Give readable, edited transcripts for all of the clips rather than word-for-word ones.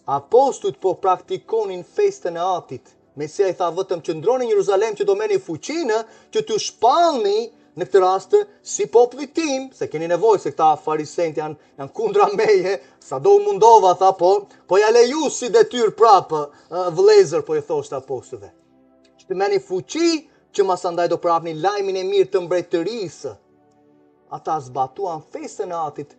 Apostujt po praktikonin festën e Atit. Mesia i tha vetëm qëndroni në Jeruzalem që do merrni fuqinë që t'ju shpallni në këtë rast si populli tim, se keni nevojë se këta farisejt janë kundra meje, sa do u mundova tha, po ja leju si detyrë prapë, vëllezër, po i thoshte apostujve. Që të merrni fuqi që mas andaj do prapni lajmin e mirë të mbretërisë. Ata zbatuan festën e Atit.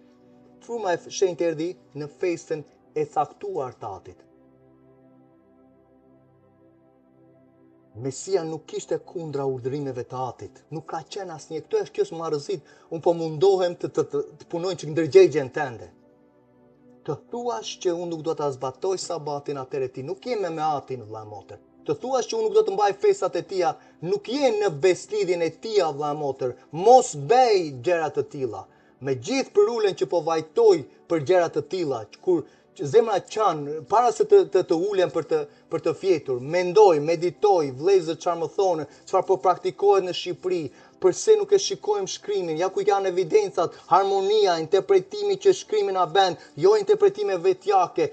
Fruma e shenjtë erdhi në festën e caktuar të Atit. Mesia nuk ishte kundra urdhërimeve të Atit. Nuk ka qenë asnjë. Kjo është marrëzit. Unë po mundohem të punoj që ndërgjegjen tënde. Të thuash që unë nuk do ta zbatoj sabatin, atëherë ti nuk je me Atin, vëlla motër. Të thuash që unë nuk do të mbaj festat e tia, nuk je në beslidhjen e tia, vëlla motër. Mos bëj gjëra të tilla. Me gjithë përulen që po vajtoj për gjëra të tilla, kur zemra qanë, para se të ulem për të fjetur, mendoj, meditoj, vëllezër çfarë më thonë, çfarë po praktikohet në Shqipëri, përse nuk e shikojmë shkrimin, ja ku janë evidencat, harmonia, interpretimi që shkrimi na bën, jo interpretime vetjake.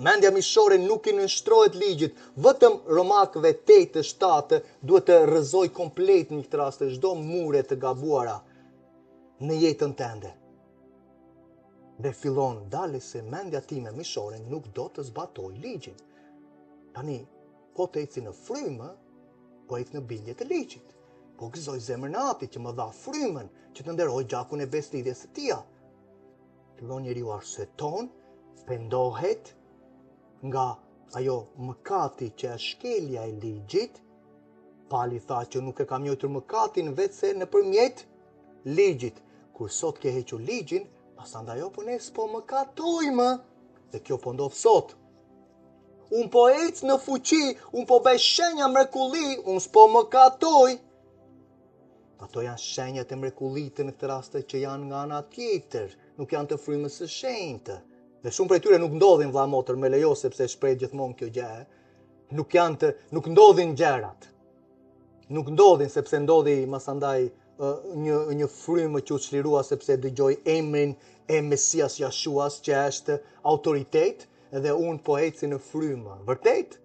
Mendja mishore nuk i nënshtrohet ligjit, vetëm Romakëve 8:7 duhet të rrëzoj komplet në këtë rast çdo mure të gabuara në jetën tënde. Dhe fillon dalë se mendja time mishore nuk do të zbatoj ligjin. Tani, po të eci në frymë, po eci në bindje të ligjit. Po gëzoj zemrën e Atit që më dha frymën që të nderoj gjakun e beslidhjes së tia. Fillon njeriu arsyton, pendohet nga ajo mëkati që është shkelja e ligjit. Pali tha që nuk e kam njohur mëkatin vetëse nëpërmjet ligjit. Kur sot ke hequr ligjin, pasandaj po ne s'po mëkatojmë. Dhe kjo po ndodh sot. Unë po ec në fuqi, unë po bëj shenja mrekulli, unë s'po mëkatoj. Ato janë shenjat e mrekullitë në këtë rast që janë nga ana tjetër, nuk janë të frymës së shenjtë. Dhe shumë prej tyre nuk ndodhin, vëlla motër, me lejo sepse shpreh gjithmonë kjo gjë. Nuk ndodhin gjërat. Nuk ndodhin sepse ndodhi masandaj një frymë që u çlirua sepse dëgjoj emrin e Mesias Jashuas që është autoritet dhe unë po eci në frymë. Vërtet?